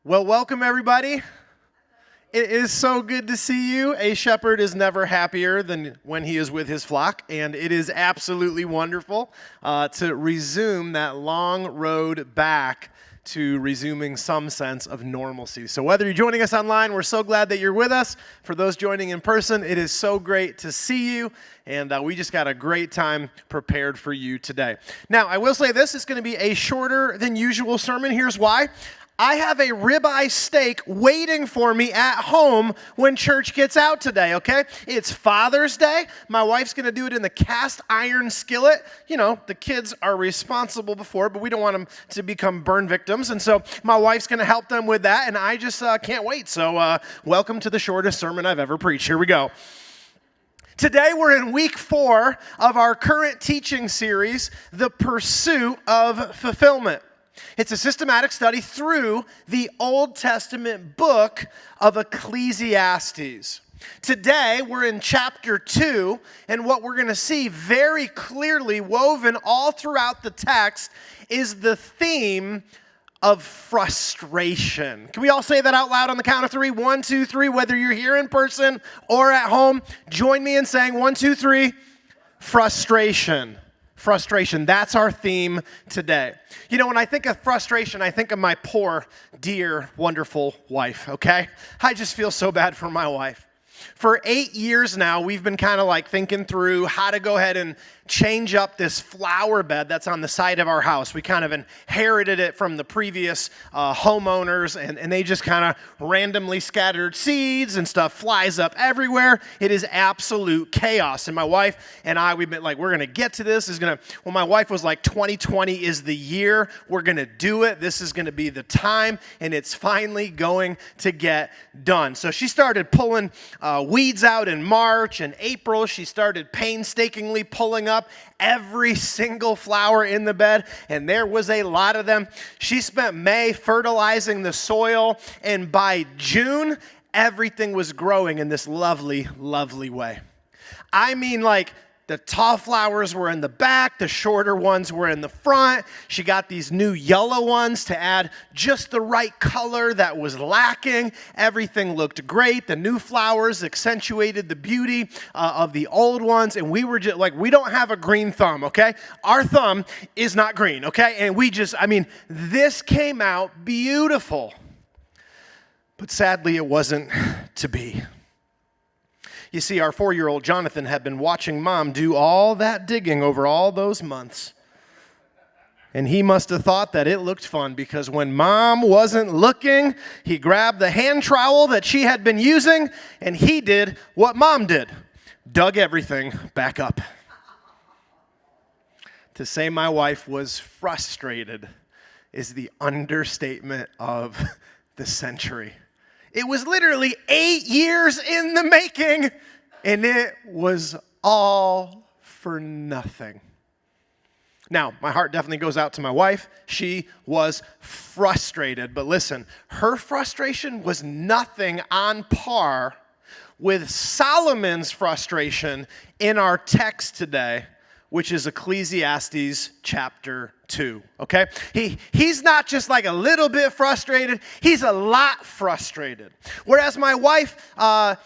Well, welcome everybody. It is so good to see you. A shepherd is never happier than when he is with his flock, and it is absolutely wonderful to resume that long road back to resuming some sense of normalcy. So whether you're joining us online, we're so glad that you're with us. For those joining in person, it is so great to see you, and we just got a great time prepared for you today. Now, I will say this, it's going to be a shorter than usual sermon. Here's why. I have a ribeye steak waiting for me at home when church gets out today, okay? It's Father's Day. My wife's going to do it in the cast iron skillet. You know, the kids are responsible before, but we don't want them to become burn victims. And so my wife's going to help them with that, and I just can't wait. So welcome to the shortest sermon I've ever preached. Here we go. Today we're in week 4 of our current teaching series, The Pursuit of Fulfillment. It's a systematic study through the Old Testament book of Ecclesiastes. Today, we're in chapter 2, and what we're going to see very clearly woven all throughout the text is the theme of frustration. Can we all say that out loud on the count of 3? 1, 2, 3. Whether you're here in person or at home, join me in saying 1, 2, 3, frustration. Frustration, that's our theme today. You know, when I think of frustration, I think of my poor, dear, wonderful wife, okay? I just feel so bad for my wife. For 8 years now, we've been kind of like thinking through how to go ahead and change up this flower bed that's on the side of our house. We kind of inherited it from the previous homeowners, and they just kind of randomly scattered seeds and stuff flies up everywhere. It is absolute chaos. And my wife and I, we've been like, we're going to get to this. Well, my wife was like, 2020 is the year. We're going to do it. This is going to be the time, and it's finally going to get done. So she started pulling weeds out in March and April. She started painstakingly pulling up every single flower in the bed, and there was a lot of them. She spent May fertilizing the soil, and by June, everything was growing in this lovely, lovely way. I mean, like, the tall flowers were in the back, the shorter ones were in the front. She got these new yellow ones to add just the right color that was lacking. Everything looked great. The new flowers accentuated the beauty of the old ones, and we were just like, we don't have a green thumb, okay? Our thumb is not green, okay? And this came out beautiful. But sadly, it wasn't to be. You see, our 4-year-old Jonathan had been watching Mom do all that digging over all those months. And he must have thought that it looked fun, because when Mom wasn't looking, he grabbed the hand trowel that she had been using, and he did what Mom did, dug everything back up. To say my wife was frustrated is the understatement of the century. It was literally 8 years in the making, and it was all for nothing. Now, my heart definitely goes out to my wife. She was frustrated, but listen, her frustration was nothing on par with Solomon's frustration in our text today, which is Ecclesiastes chapter 2, okay? He's not just like a little bit frustrated, he's a lot frustrated. Whereas my wife kind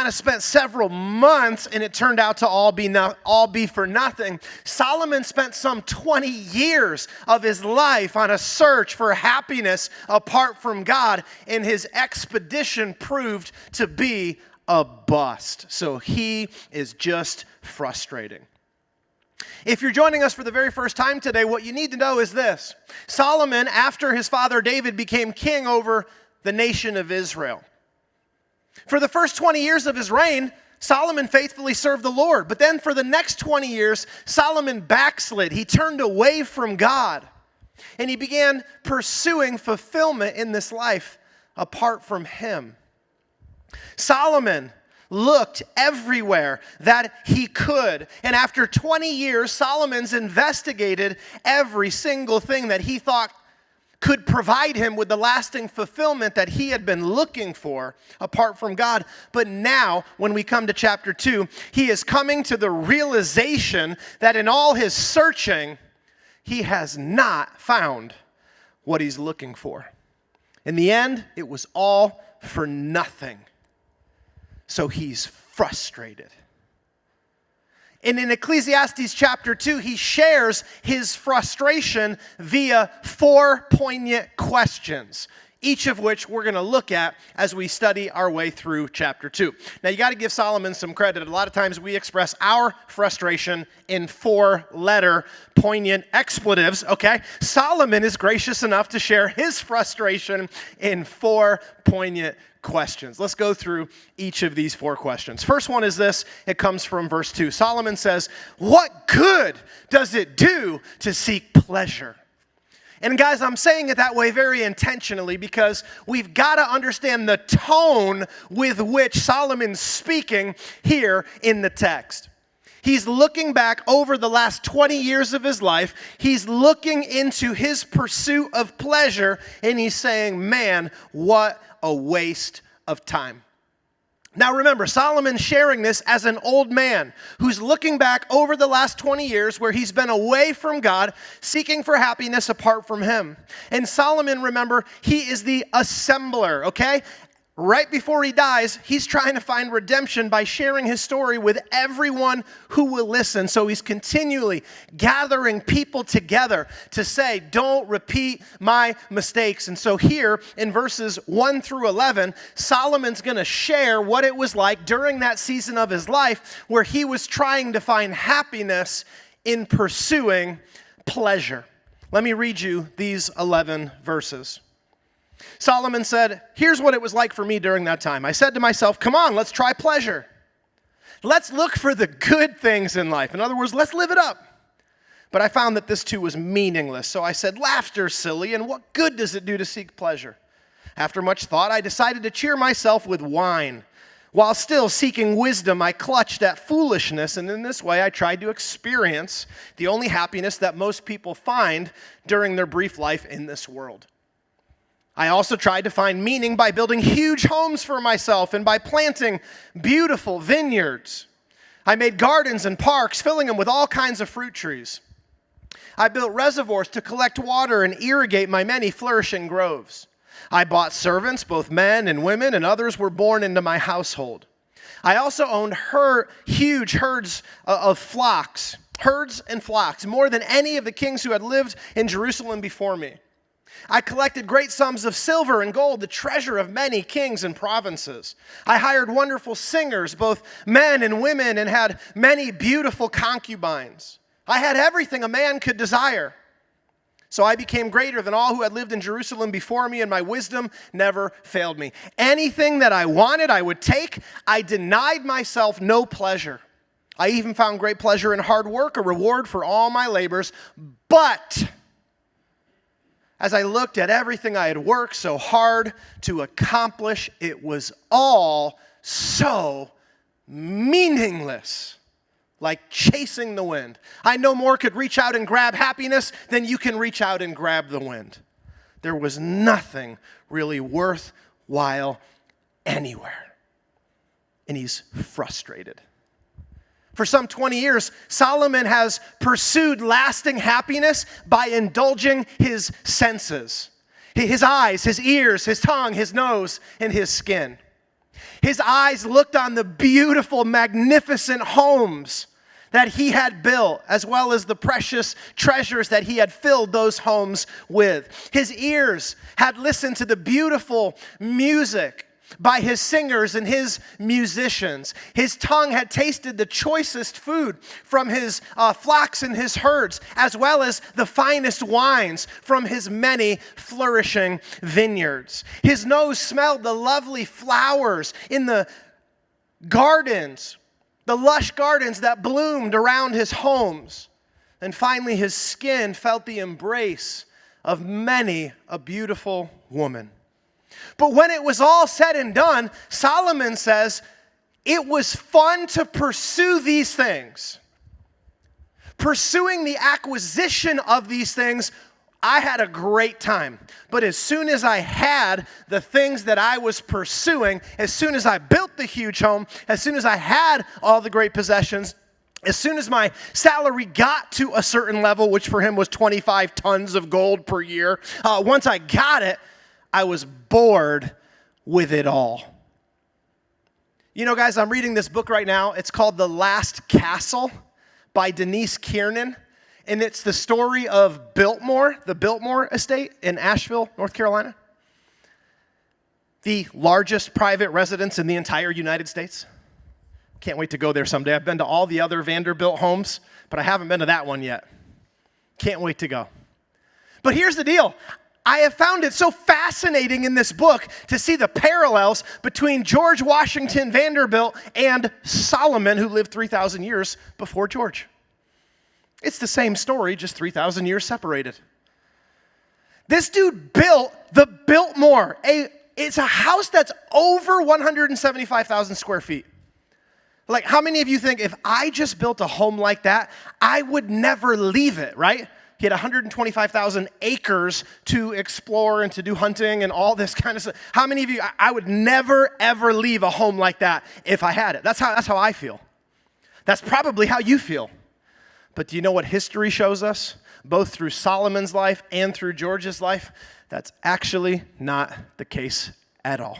of spent several months, and it turned out to all be for nothing, Solomon spent some 20 years of his life on a search for happiness apart from God, and his expedition proved to be a bust. So he is just frustrating. If you're joining us for the very first time today, what you need to know is this. Solomon, after his father David, became king over the nation of Israel. For the first 20 years of his reign, Solomon faithfully served the Lord. But then for the next 20 years, Solomon backslid. He turned away from God. And he began pursuing fulfillment in this life apart from him. Solomon looked everywhere that he could. And after 20 years, Solomon's investigated every single thing that he thought could provide him with the lasting fulfillment that he had been looking for apart from God. But now, when we come to chapter 2, he is coming to the realization that in all his searching, he has not found what he's looking for. In the end, it was all for nothing. So he's frustrated. And in Ecclesiastes chapter 2, he shares his frustration via 4 poignant questions, each of which we're going to look at as we study our way through chapter 2. Now, you got to give Solomon some credit. A lot of times we express our frustration in 4-letter poignant expletives, okay? Solomon is gracious enough to share his frustration in 4 poignant questions. Let's go through each of these 4 questions. First one is this. It comes from verse 2. Solomon says, "What good does it do to seek pleasure?" And guys, I'm saying it that way very intentionally because we've got to understand the tone with which Solomon's speaking here in the text. He's looking back over the last 20 years of his life. He's looking into his pursuit of pleasure, and he's saying, man, what a waste of time. Now remember, Solomon's sharing this as an old man who's looking back over the last 20 years where he's been away from God, seeking for happiness apart from him. And Solomon, remember, he is the assembler, okay? Right before he dies, he's trying to find redemption by sharing his story with everyone who will listen. So he's continually gathering people together to say, don't repeat my mistakes. And so here in verses 1 through 11, Solomon's going to share what it was like during that season of his life where he was trying to find happiness in pursuing pleasure. Let me read you these 11 verses. Solomon said, here's what it was like for me during that time. I said to myself, come on, let's try pleasure. Let's look for the good things in life. In other words, let's live it up. But I found that this too was meaningless. So I said, laughter's silly, and what good does it do to seek pleasure? After much thought, I decided to cheer myself with wine. While still seeking wisdom, I clutched at foolishness, and in this way I tried to experience the only happiness that most people find during their brief life in this world. I also tried to find meaning by building huge homes for myself and by planting beautiful vineyards. I made gardens and parks, filling them with all kinds of fruit trees. I built reservoirs to collect water and irrigate my many flourishing groves. I bought servants, both men and women, and others were born into my household. I also owned huge herds of flocks, herds and flocks, more than any of the kings who had lived in Jerusalem before me. I collected great sums of silver and gold, the treasure of many kings and provinces. I hired wonderful singers, both men and women, and had many beautiful concubines. I had everything a man could desire. So I became greater than all who had lived in Jerusalem before me, and my wisdom never failed me. Anything that I wanted, I would take. I denied myself no pleasure. I even found great pleasure in hard work, a reward for all my labors. But as I looked at everything I had worked so hard to accomplish, it was all so meaningless, like chasing the wind. I no more could reach out and grab happiness than you can reach out and grab the wind. There was nothing really worthwhile anywhere. And he's frustrated. For some 20 years, Solomon has pursued lasting happiness by indulging his senses. His eyes, his ears, his tongue, his nose, and his skin. His eyes looked on the beautiful, magnificent homes that he had built, as well as the precious treasures that he had filled those homes with. His ears had listened to the beautiful music by his singers and his musicians. His tongue had tasted the choicest food from his flocks and his herds, as well as the finest wines from his many flourishing vineyards. His nose smelled the lovely flowers in the gardens, the lush gardens that bloomed around his homes. And finally, his skin felt the embrace of many a beautiful woman. But when it was all said and done, Solomon says, it was fun to pursue these things. Pursuing the acquisition of these things, I had a great time. But as soon as I had the things that I was pursuing, as soon as I built the huge home, as soon as I had all the great possessions, as soon as my salary got to a certain level, which for him was 25 tons of gold per year, once I got it, I was bored with it all. You know, guys, I'm reading this book right now. It's called The Last Castle by Denise Kiernan. And it's the story of Biltmore, the Biltmore estate in Asheville, North Carolina. The largest private residence in the entire United States. Can't wait to go there someday. I've been to all the other Vanderbilt homes, but I haven't been to that one yet. Can't wait to go. But here's the deal. I have found it so fascinating in this book to see the parallels between George Washington Vanderbilt and Solomon, who lived 3,000 years before George. It's the same story, just 3,000 years separated. This dude built the Biltmore. It's a house that's over 175,000 square feet. Like, how many of you think if I just built a home like that, I would never leave it, right? He had 125,000 acres to explore and to do hunting and all this kind of stuff. How many of you, I would never, ever leave a home like that if I had it. That's how I feel. That's probably how you feel. But do you know what history shows us? Both through Solomon's life and through George's life, that's actually not the case at all.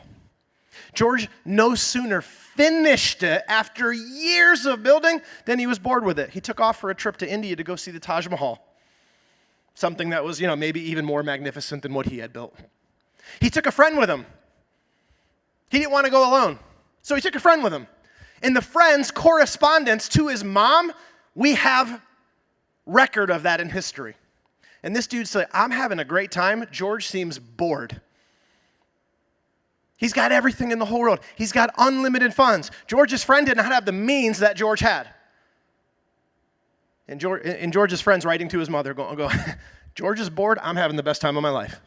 George no sooner finished it after years of building than he was bored with it. He took off for a trip to India to go see the Taj Mahal. Something that was, maybe even more magnificent than what he had built. He took a friend with him. He didn't want to go alone. So he took a friend with him. In the friend's correspondence to his mom, we have record of that in history. And this dude said, I'm having a great time. George seems bored. He's got everything in the whole world. He's got unlimited funds. George's friend did not have the means that George had. And George's friend's writing to his mother, go, George is bored. I'm having the best time of my life.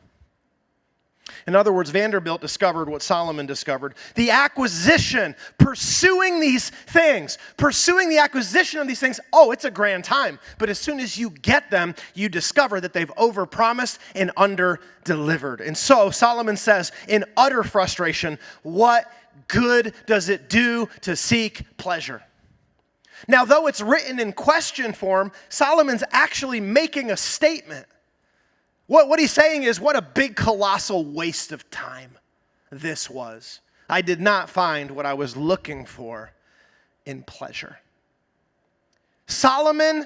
In other words, Vanderbilt discovered what Solomon discovered. The acquisition, pursuing these things, pursuing the acquisition of these things, it's a grand time. But as soon as you get them, you discover that they've overpromised and under-delivered. And so Solomon says, in utter frustration, what good does it do to seek pleasure? Now, though it's written in question form, Solomon's actually making a statement. What he's saying is, what a big, colossal waste of time this was. I did not find what I was looking for in pleasure. Solomon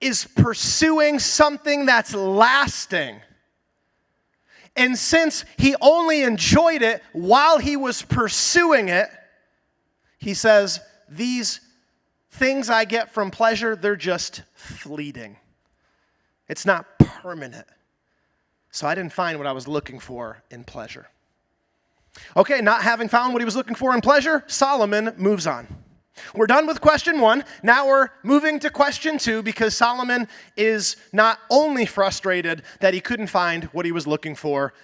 is pursuing something that's lasting. And since he only enjoyed it while he was pursuing it, he says, these things I get from pleasure, they're just fleeting. It's not permanent. So I didn't find what I was looking for in pleasure. Okay, not having found what he was looking for in pleasure, Solomon moves on. We're done with question 1. Now we're moving to question 2 because Solomon is not only frustrated that he couldn't find what he was looking for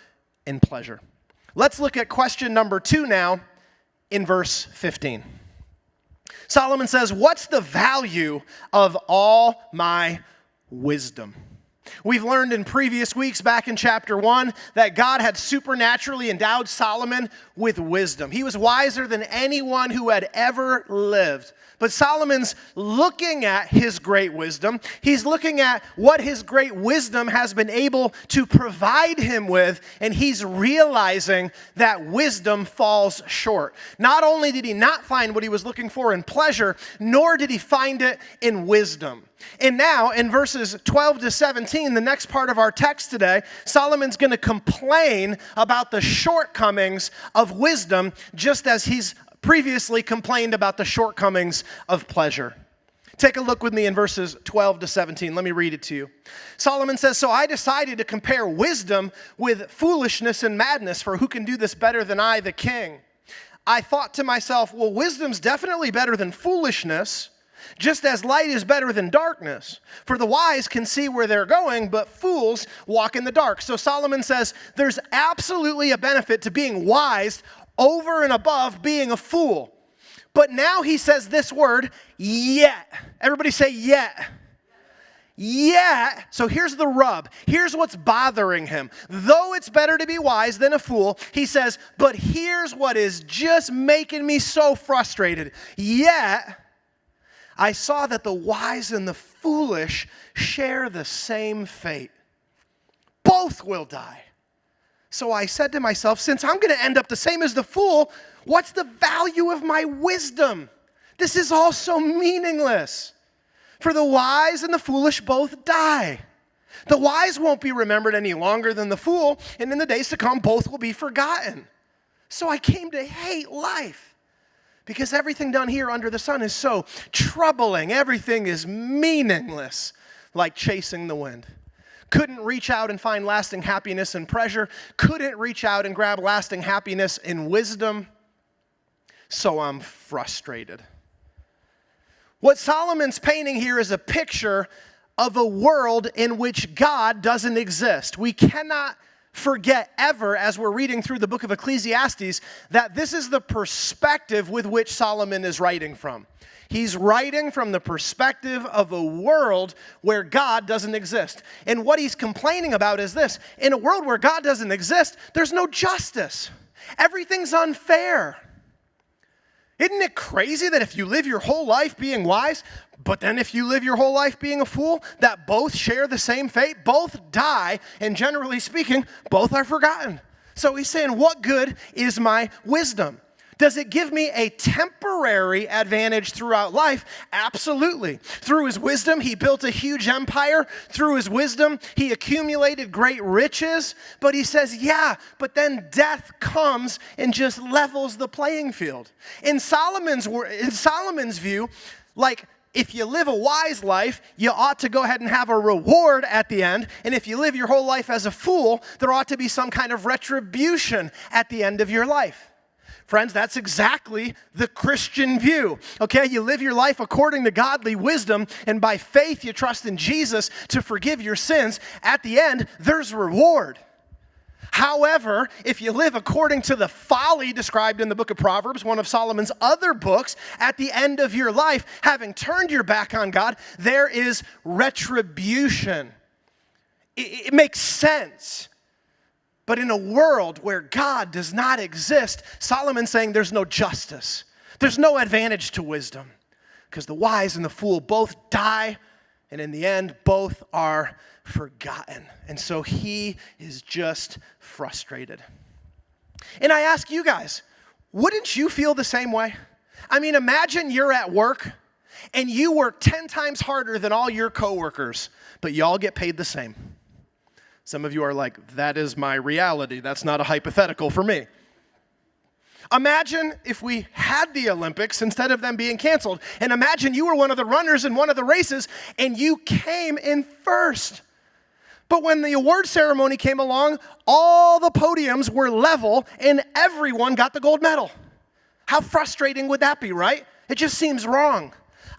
in pleasure. Let's look at question number 2 now in verse 15. Solomon says, what's the value of all my wisdom? We've learned in previous weeks back in chapter 1 that God had supernaturally endowed Solomon with wisdom. He was wiser than anyone who had ever lived. But Solomon's looking at his great wisdom. He's looking at what his great wisdom has been able to provide him with, and he's realizing that wisdom falls short. Not only did he not find what he was looking for in pleasure, nor did he find it in wisdom. And now, in verses 12 to 17, the next part of our text today, Solomon's going to complain about the shortcomings of wisdom, just as he's previously complained about the shortcomings of pleasure. Take a look with me in verses 12 to 17. Let me read it to you. Solomon says, so I decided to compare wisdom with foolishness and madness, for who can do this better than I, the king? I thought to myself, well, wisdom's definitely better than foolishness, just as light is better than darkness. For the wise can see where they're going, but fools walk in the dark. So Solomon says there's absolutely a benefit to being wise over and above being a fool. But now he says this word, yet. Everybody say yet. Yet. So here's the rub. Here's what's bothering him. Though it's better to be wise than a fool, he says, but here's what is just making me so frustrated. Yet I saw that the wise and the foolish share the same fate. Both will die. So I said to myself, since I'm going to end up the same as the fool, what's the value of my wisdom? This is all so meaningless. For the wise and the foolish both die. The wise won't be remembered any longer than the fool, and in the days to come, both will be forgotten. So I came to hate life, because everything down here under the sun is so troubling. Everything is meaningless, like chasing the wind. Couldn't reach out and find lasting happiness in pleasure. Couldn't reach out and grab lasting happiness in wisdom. So I'm frustrated. What Solomon's painting here is a picture of a world in which God doesn't exist. We cannot forget ever, as we're reading through the book of Ecclesiastes, that this is the perspective with which Solomon is writing from. He's writing from the perspective of a world where God doesn't exist. And what he's complaining about is this: in a world where God doesn't exist, there's no justice. Everything's unfair. Isn't it crazy that if you live your whole life being wise, but then if you live your whole life being a fool, that both share the same fate, both die, and generally speaking, both are forgotten? So he's saying, what good is my wisdom? Does it give me a temporary advantage throughout life? Absolutely. Through his wisdom, he built a huge empire. Through his wisdom, he accumulated great riches. But he says, yeah, but then death comes and just levels the playing field. In Solomon's view, like, if you live a wise life, you ought to go ahead and have a reward at the end. And if you live your whole life as a fool, there ought to be some kind of retribution at the end of your life. Friends, that's exactly the Christian view. Okay, you live your life according to godly wisdom, and by faith you trust in Jesus to forgive your sins. At the end, there's reward. However, if you live according to the folly described in the book of Proverbs, one of Solomon's other books, at the end of your life, having turned your back on God, there is retribution. It makes sense. But in a world where God does not exist, Solomon's saying there's no justice. There's no advantage to wisdom, because the wise and the fool both die, and in the end, both are forgotten. And so he is just frustrated. And I ask you guys, wouldn't you feel the same way? I mean, imagine you're at work, and you work 10 times harder than all your coworkers, but you all get paid the same. Some of you are like, that is my reality. That's not a hypothetical for me. Imagine if we had the Olympics instead of them being canceled. And imagine you were one of the runners in one of the races and you came in first. But when the award ceremony came along, all the podiums were level and everyone got the gold medal. How frustrating would that be, right? It just seems wrong.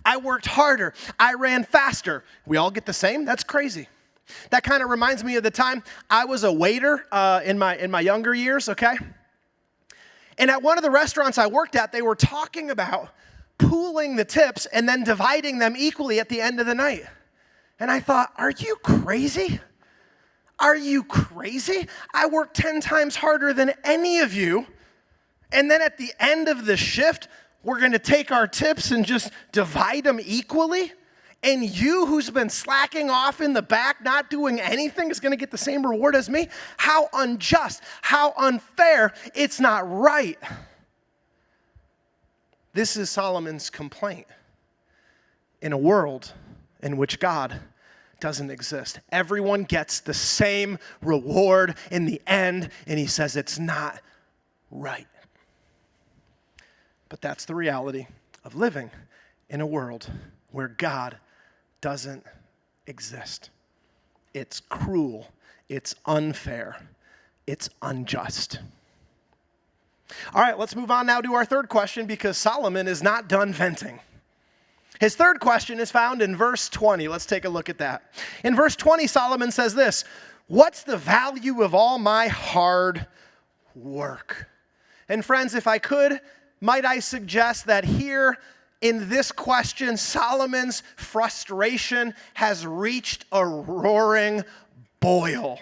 I worked harder. I ran faster. We all get the same? That's crazy. That kind of reminds me of the time I was a waiter in my younger years, okay? And at one of the restaurants I worked at, they were talking about pooling the tips and then dividing them equally at the end of the night. And I thought, are you crazy? Are you crazy? I work 10 times harder than any of you, and then at the end of the shift, we're going to take our tips and just divide them equally? And you, who's been slacking off in the back, not doing anything, is going to get the same reward as me? How unjust, how unfair. It's not right. This is Solomon's complaint in a world in which God doesn't exist. Everyone gets the same reward in the end, and he says it's not right. But that's the reality of living in a world where God doesn't exist. It's cruel, it's unfair, it's unjust. All right, let's move on now to our third question, because Solomon is not done venting. His third question is found in verse 20. Let's take a look at that. In verse 20, Solomon says this: what's the value of all my hard work? And friends, if I could, might I suggest that here in this question, Solomon's frustration has reached a roaring boil.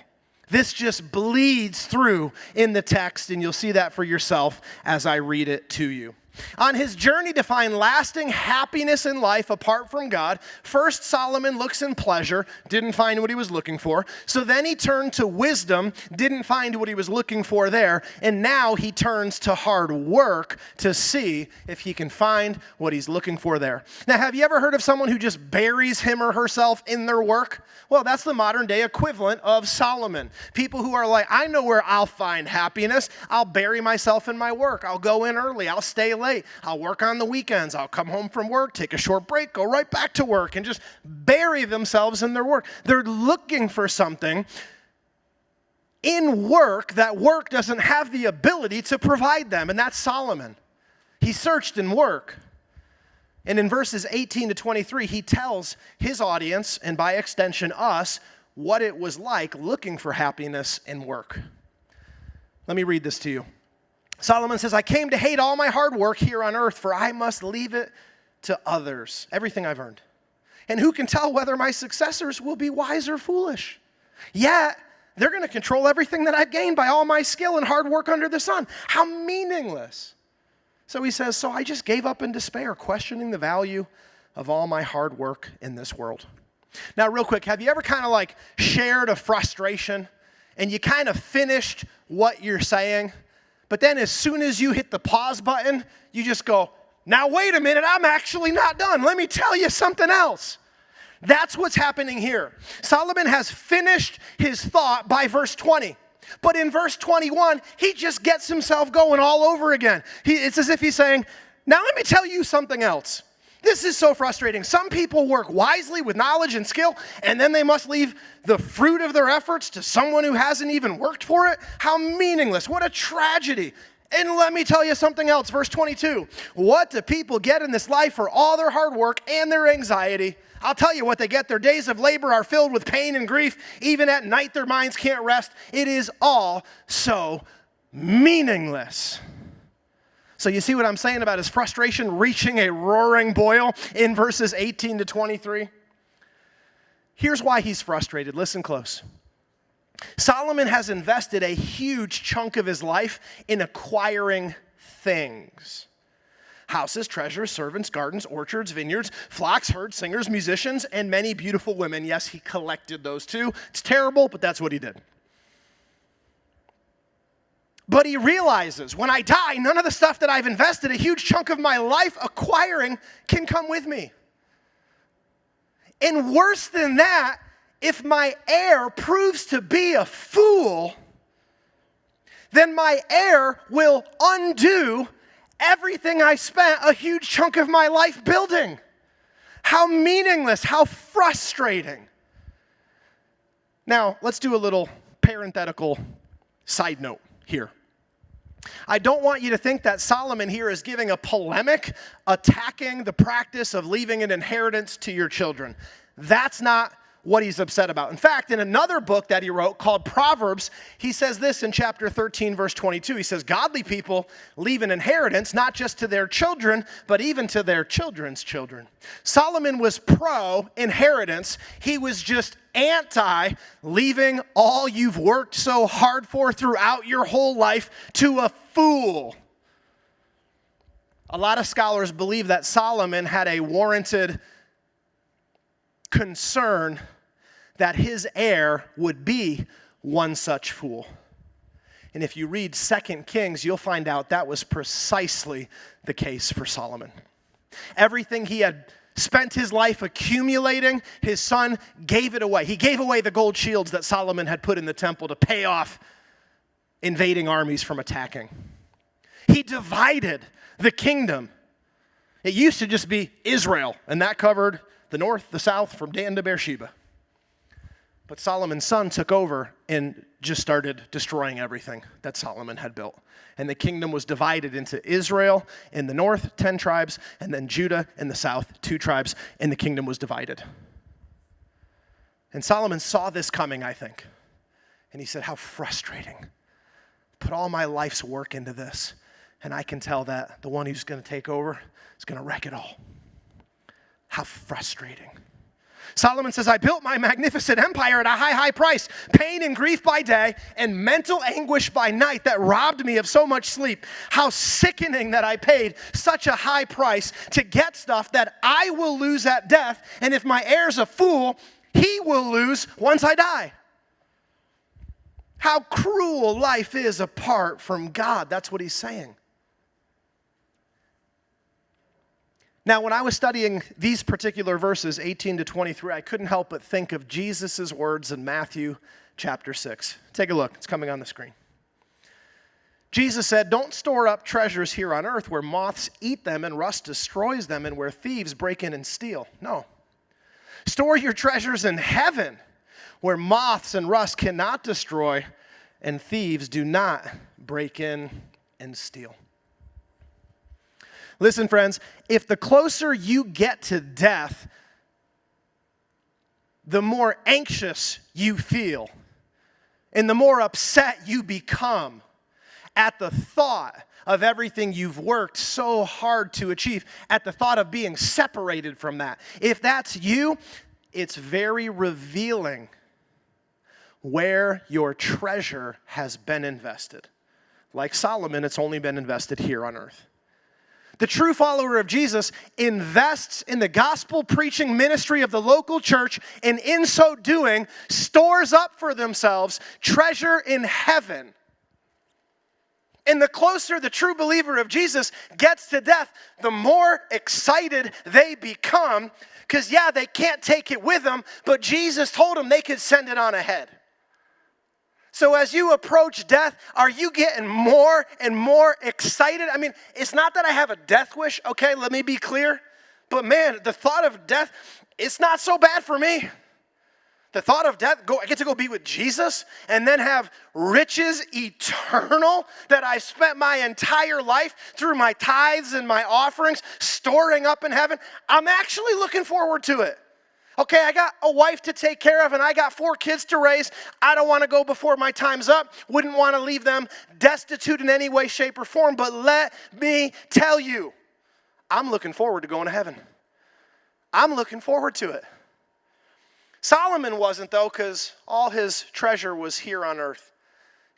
This just bleeds through in the text, and you'll see that for yourself as I read it to you. On his journey to find lasting happiness in life apart from God, first Solomon looks in pleasure, didn't find what he was looking for. So then he turned to wisdom, didn't find what he was looking for there. And now he turns to hard work to see if he can find what he's looking for there. Now, have you ever heard of someone who just buries him or herself in their work? Well, that's the modern day equivalent of Solomon. People who are like, I know where I'll find happiness. I'll bury myself in my work. I'll go in early. I'll stay late. I'll work on the weekends. I'll come home from work, take a short break, go right back to work, and just bury themselves in their work. They're looking for something in work that work doesn't have the ability to provide them, and that's Solomon. He searched in work. And in verses 18 to 23, he tells his audience, and by extension us, what it was like looking for happiness in work. Let me read this to you. Solomon says, I came to hate all my hard work here on earth, for I must leave it to others, everything I've earned. And who can tell whether my successors will be wise or foolish? Yet, they're going to control everything that I've gained by all my skill and hard work under the sun. How meaningless. So he says, so I just gave up in despair, questioning the value of all my hard work in this world. Now, real quick, have you ever kind of like shared a frustration and you kind of finished what you're saying, but then as soon as you hit the pause button, you just go, now wait a minute, I'm actually not done. Let me tell you something else. That's what's happening here. Solomon has finished his thought by verse 20. But in verse 21, he just gets himself going all over again. It's as if he's saying, now let me tell you something else. This is so frustrating. Some people work wisely with knowledge and skill, and then they must leave the fruit of their efforts to someone who hasn't even worked for it. How meaningless. What a tragedy. And let me tell you something else. Verse 22. What do people get in this life for all their hard work and their anxiety? I'll tell you what they get. Their days of labor are filled with pain and grief. Even at night, their minds can't rest. It is all so meaningless. So you see what I'm saying about his frustration reaching a roaring boil in verses 18 to 23? Here's why he's frustrated. Listen close. Solomon has invested a huge chunk of his life in acquiring things. Houses, treasures, servants, gardens, orchards, vineyards, flocks, herds, singers, musicians, and many beautiful women. Yes, he collected those too. It's terrible, but that's what he did. But he realizes, when I die, none of the stuff that I've invested a huge chunk of my life acquiring can come with me. And worse than that, if my heir proves to be a fool, then my heir will undo everything I spent a huge chunk of my life building. How meaningless, how frustrating. Now, let's do a little parenthetical side note here. I don't want you to think that Solomon here is giving a polemic attacking the practice of leaving an inheritance to your children. That's not what he's upset about. In fact, in another book that he wrote called Proverbs, he says this in chapter 13, verse 22. He says, godly people leave an inheritance not just to their children, but even to their children's children. Solomon was pro-inheritance. He was just anti-leaving all you've worked so hard for throughout your whole life to a fool. A lot of scholars believe that Solomon had a warranted concern that his heir would be one such fool. And if you read 2 Kings, you'll find out that was precisely the case for Solomon. Everything he had spent his life accumulating, his son gave it away. He gave away the gold shields that Solomon had put in the temple to pay off invading armies from attacking. He divided the kingdom. It used to just be Israel, and that covered the north, the south, from Dan to Beersheba. But Solomon's son took over and just started destroying everything that Solomon had built. And the kingdom was divided into Israel in the north, 10 tribes, and then Judah in the south, 2 tribes, and the kingdom was divided. And Solomon saw this coming, I think. And he said, how frustrating. Put all my life's work into this, and I can tell that the one who's going to take over is going to wreck it all. How frustrating. Solomon says, I built my magnificent empire at a high price, pain and grief by day, and mental anguish by night that robbed me of so much sleep. How sickening that I paid such a high price to get stuff that I will lose at death, and if my heir's a fool, he will lose once I die. How cruel life is apart from God. That's what he's saying. Now, when I was studying these particular verses, 18 to 23, I couldn't help but think of Jesus' words in Matthew chapter 6. Take a look. It's coming on the screen. Jesus said, don't store up treasures here on earth where moths eat them and rust destroys them and where thieves break in and steal. No. Store your treasures in heaven where moths and rust cannot destroy and thieves do not break in and steal. Listen, friends, if the closer you get to death, the more anxious you feel and the more upset you become at the thought of everything you've worked so hard to achieve, at the thought of being separated from that. If that's you, it's very revealing where your treasure has been invested. Like Solomon, it's only been invested here on earth. The true follower of Jesus invests in the gospel preaching ministry of the local church, and in so doing, stores up for themselves treasure in heaven. And the closer the true believer of Jesus gets to death, the more excited they become, because they can't take it with them, but Jesus told them they could send it on ahead. So as you approach death, are you getting more and more excited? I mean, it's not that I have a death wish, okay? Let me be clear. But man, the thought of death, it's not so bad for me. The thought of death, I get to go be with Jesus and then have riches eternal that I spent my entire life through my tithes and my offerings storing up in heaven. I'm actually looking forward to it. Okay, I got a wife to take care of and I got 4 kids to raise. I don't want to go before my time's up. Wouldn't want to leave them destitute in any way, shape, or form. But let me tell you, I'm looking forward to going to heaven. I'm looking forward to it. Solomon wasn't, though, because all his treasure was here on earth.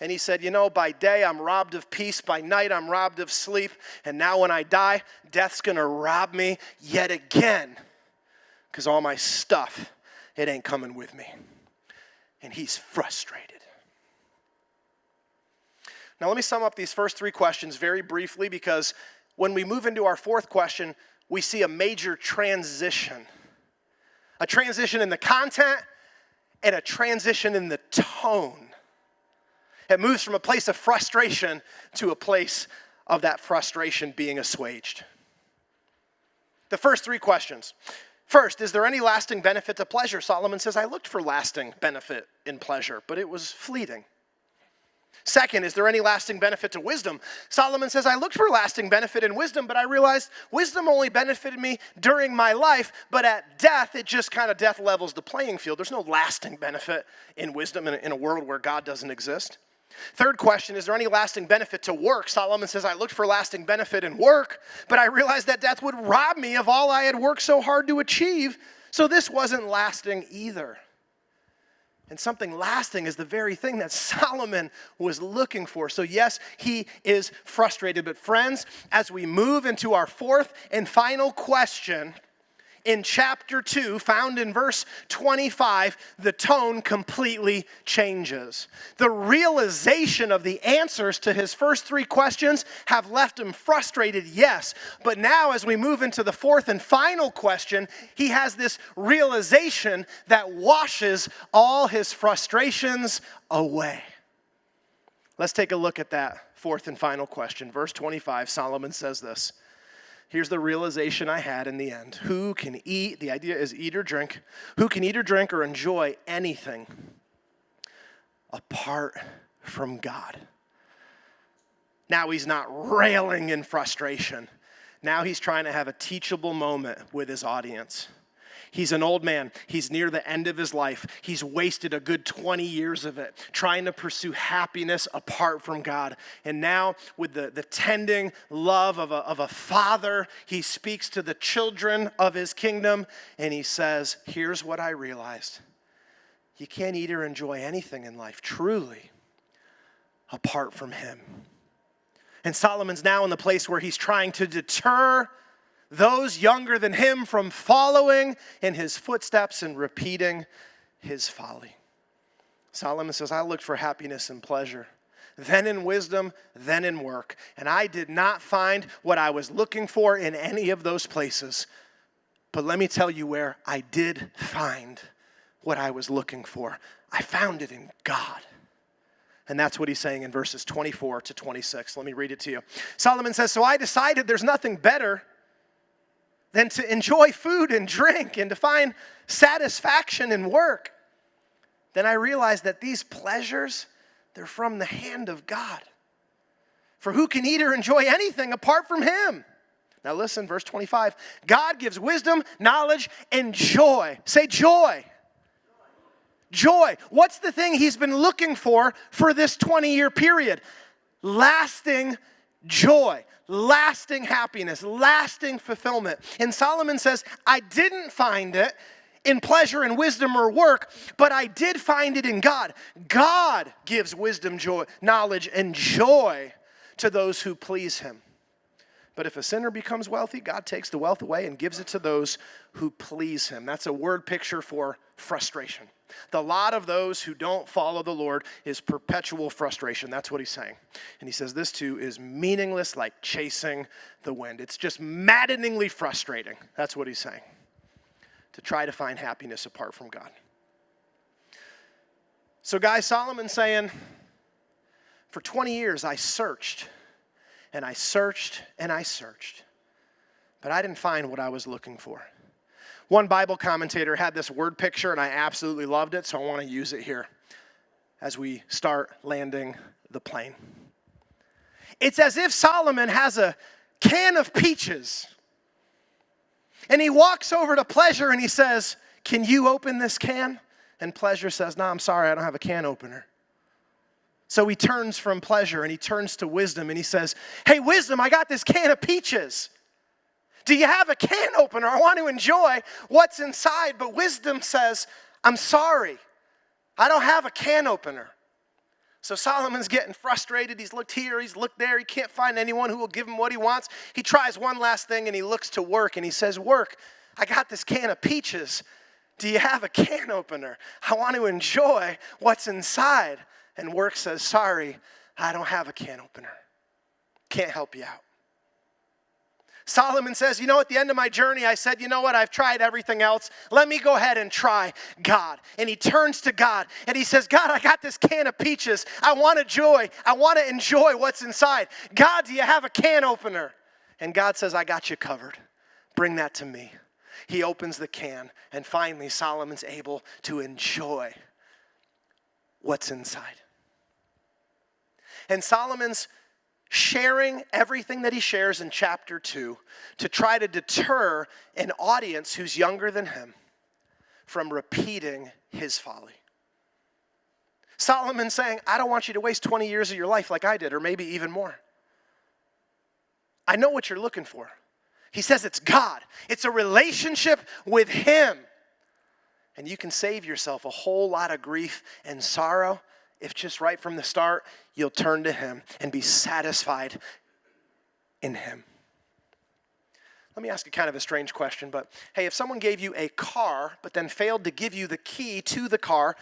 And he said, by day I'm robbed of peace, by night I'm robbed of sleep, and now when I die, death's going to rob me yet again. Because all my stuff, it ain't coming with me. And he's frustrated. Now let me sum up these first 3 questions very briefly, because when we move into our 4th question, we see a major transition. A transition in the content and a transition in the tone. It moves from a place of frustration to a place of that frustration being assuaged. The first 3 questions. First, is there any lasting benefit to pleasure? Solomon says, I looked for lasting benefit in pleasure, but it was fleeting. Second, is there any lasting benefit to wisdom? Solomon says, I looked for lasting benefit in wisdom, but I realized wisdom only benefited me during my life, but at death, it just kind of death levels the playing field. There's no lasting benefit in wisdom in a world where God doesn't exist. Third question, is there any lasting benefit to work? Solomon says, I looked for lasting benefit in work, but I realized that death would rob me of all I had worked so hard to achieve, so this wasn't lasting either. And something lasting is the very thing that Solomon was looking for. So yes, he is frustrated. But friends, as we move into our 4th and final question, in chapter 2, found in verse 25, the tone completely changes. The realization of the answers to his first 3 questions have left him frustrated, yes. But now as we move into the 4th and final question, he has this realization that washes all his frustrations away. Let's take a look at that 4th and final question. Verse 25, Solomon says this. Here's the realization I had in the end. Who can eat, the idea is eat or drink, who can eat or drink or enjoy anything apart from God? Now he's not railing in frustration. Now he's trying to have a teachable moment with his audience. He's an old man. He's near the end of his life. He's wasted a good 20 years of it trying to pursue happiness apart from God. And now with the tending love of a father, he speaks to the children of his kingdom and he says, here's what I realized. You can't eat or enjoy anything in life truly apart from him. And Solomon's now in the place where he's trying to deter those younger than him from following in his footsteps and repeating his folly. Solomon says, I looked for happiness and pleasure, then in wisdom, then in work. And I did not find what I was looking for in any of those places. But let me tell you where I did find what I was looking for. I found it in God. And that's what he's saying in verses 24 to 26. Let me read it to you. Solomon says, so I decided there's nothing better than to enjoy food and drink and to find satisfaction in work. Then I realized that these pleasures, they're from the hand of God. For who can eat or enjoy anything apart from him? Now listen, verse 25. God gives wisdom, knowledge, and joy. Say joy. Joy. What's the thing he's been looking for this 20-year period? Lasting joy, lasting happiness, lasting fulfillment. And Solomon says, I didn't find it in pleasure and wisdom or work, but I did find it in God. God gives wisdom, joy, knowledge, and joy to those who please him. But if a sinner becomes wealthy, God takes the wealth away and gives it to those who please him. That's a word picture for frustration. The lot of those who don't follow the Lord is perpetual frustration. That's what he's saying. And he says this too is meaningless like chasing the wind. It's just maddeningly frustrating. That's what he's saying. To try to find happiness apart from God. So guys, Solomon's saying, for 20 years I searched. And I searched and I searched, but I didn't find what I was looking for. One Bible commentator had this word picture, and I absolutely loved it, so I want to use it here as we start landing the plane. It's as if Solomon has a can of peaches, and he walks over to Pleasure and he says, can you open this can? And Pleasure says, no, I'm sorry, I don't have a can opener. So he turns from Pleasure and he turns to Wisdom and he says, hey, Wisdom, I got this can of peaches. Do you have a can opener? I want to enjoy what's inside. But Wisdom says, I'm sorry, I don't have a can opener. So Solomon's getting frustrated. He's looked here, he's looked there. He can't find anyone who will give him what he wants. He tries one last thing and he looks to Work and he says, Work, I got this can of peaches. Do you have a can opener? I want to enjoy what's inside. And Work says, sorry, I don't have a can opener. Can't help you out. Solomon says, you know, at the end of my journey, I said, you know what, I've tried everything else. Let me go ahead and try God. And he turns to God and he says, God, I got this can of peaches. I want to enjoy what's inside. God, do you have a can opener? And God says, I got you covered. Bring that to me. He opens the can and finally Solomon's able to enjoy what's inside. And Solomon's sharing everything that he shares in chapter 2 to try to deter an audience who's younger than him from repeating his folly. Solomon's saying, I don't want you to waste 20 years of your life like I did, or maybe even more. I know what you're looking for. He says it's God. It's a relationship with him. And you can save yourself a whole lot of grief and sorrow if just right from the start, you'll turn to him and be satisfied in him. Let me ask you kind of a strange question, but hey, if someone gave you a car, but then failed to give you the key to the car,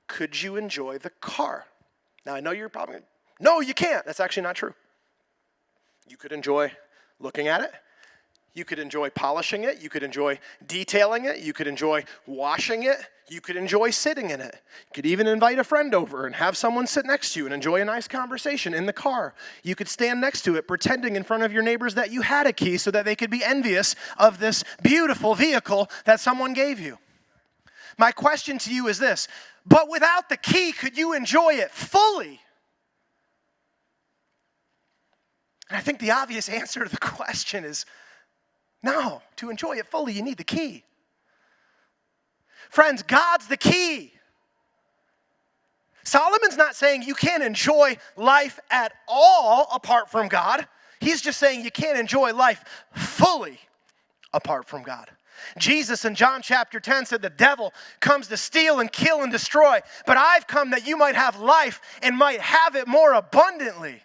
could you enjoy the car? Now, I know you're probably, no, you can't. That's actually not true. You could enjoy looking at it. You could enjoy polishing it. You could enjoy detailing it. You could enjoy washing it. You could enjoy sitting in it. You could even invite a friend over and have someone sit next to you and enjoy a nice conversation in the car. You could stand next to it pretending in front of your neighbors that you had a key so that they could be envious of this beautiful vehicle that someone gave you. My question to you is this, but without the key, could you enjoy it fully? And I think the obvious answer to the question is no. To enjoy it fully, you need the key. Friends, God's the key. Solomon's not saying you can't enjoy life at all apart from God. He's just saying you can't enjoy life fully apart from God. Jesus in John chapter 10 said the devil comes to steal and kill and destroy, but I've come that you might have life and might have it more abundantly.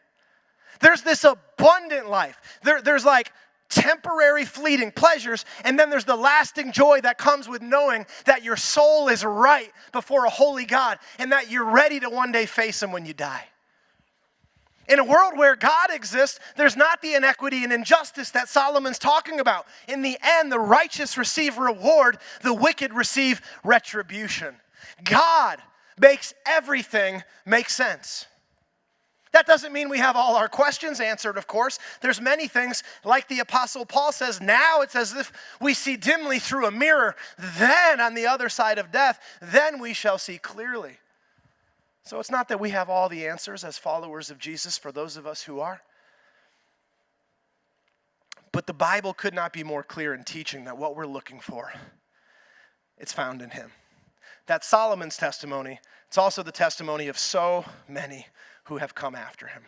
There's this abundant life. There's like temporary fleeting pleasures, and then there's the lasting joy that comes with knowing that your soul is right before a holy God and that you're ready to one day face him when you die. In a world where God exists, there's not the inequity and injustice that Solomon's talking about. In the end, the righteous receive reward, the wicked receive retribution. God makes everything make sense. That doesn't mean we have all our questions answered, of course. There's many things, like the Apostle Paul says, now it's as if we see dimly through a mirror. Then on the other side of death, then we shall see clearly. So it's not that we have all the answers as followers of Jesus for those of us who are. But the Bible could not be more clear in teaching that what we're looking for, it's found in him. That's Solomon's testimony. It's also the testimony of so many who have come after him.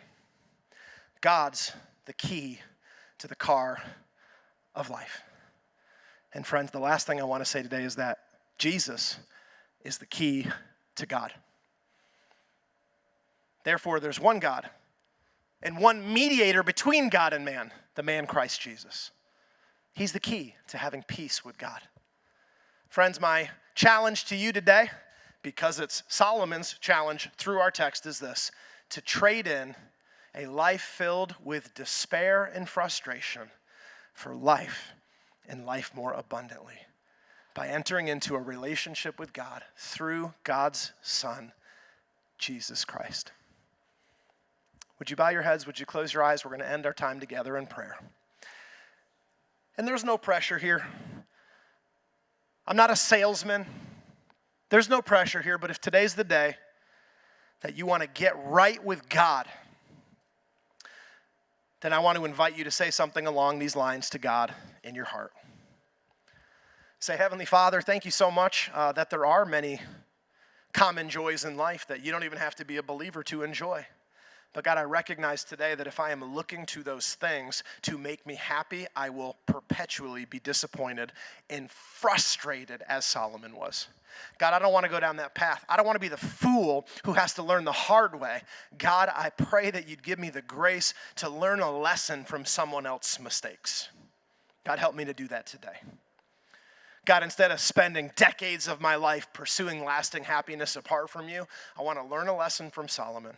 God's the key to the car of life. And friends, the last thing I want to say today is that Jesus is the key to God. Therefore, there's one God and one mediator between God and man, the man Christ Jesus. He's the key to having peace with God. Friends, my challenge to you today, because it's Solomon's challenge through our text, is this: to trade in a life filled with despair and frustration for life and life more abundantly by entering into a relationship with God through God's Son, Jesus Christ. Would you bow your heads? Would you close your eyes? We're going to end our time together in prayer. And there's no pressure here. I'm not a salesman. There's no pressure here, but if today's the day that you want to get right with God, then I want to invite you to say something along these lines to God in your heart. Say, Heavenly Father, thank you so much that there are many common joys in life that you don't even have to be a believer to enjoy. But God, I recognize today that if I am looking to those things to make me happy, I will perpetually be disappointed and frustrated as Solomon was. God, I don't want to go down that path. I don't want to be the fool who has to learn the hard way. God, I pray that you'd give me the grace to learn a lesson from someone else's mistakes. God, help me to do that today. God, instead of spending decades of my life pursuing lasting happiness apart from you, I want to learn a lesson from Solomon.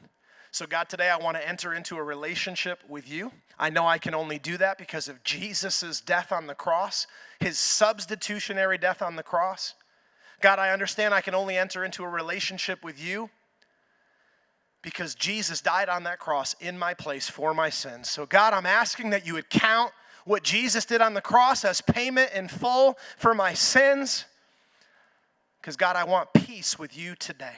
So God, today I want to enter into a relationship with you. I know I can only do that because of Jesus' death on the cross, his substitutionary death on the cross. God, I understand I can only enter into a relationship with you because Jesus died on that cross in my place for my sins. So God, I'm asking that you would count what Jesus did on the cross as payment in full for my sins. Because God, I want peace with you today.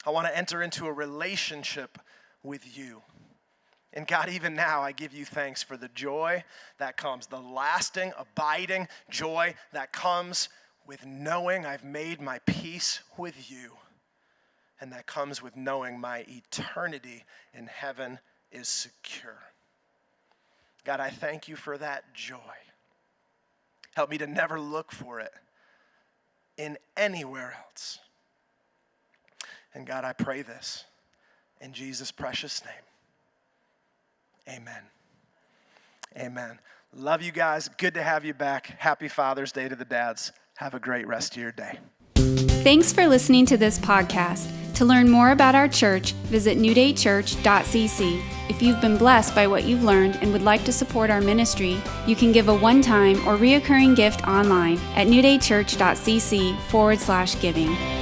I want to enter into a relationship with you. And God, even now, I give you thanks for the joy that comes, the lasting, abiding joy that comes with knowing I've made my peace with you. And that comes with knowing my eternity in heaven is secure. God, I thank you for that joy. Help me to never look for it in anywhere else. And God, I pray this in Jesus' precious name. Amen. Amen. Love you guys. Good to have you back. Happy Father's Day to the dads. Have a great rest of your day. Thanks for listening to this podcast. To learn more about our church, visit newdaychurch.cc. If you've been blessed by what you've learned and would like to support our ministry, you can give a one-time or reoccurring gift online at newdaychurch.cc/giving.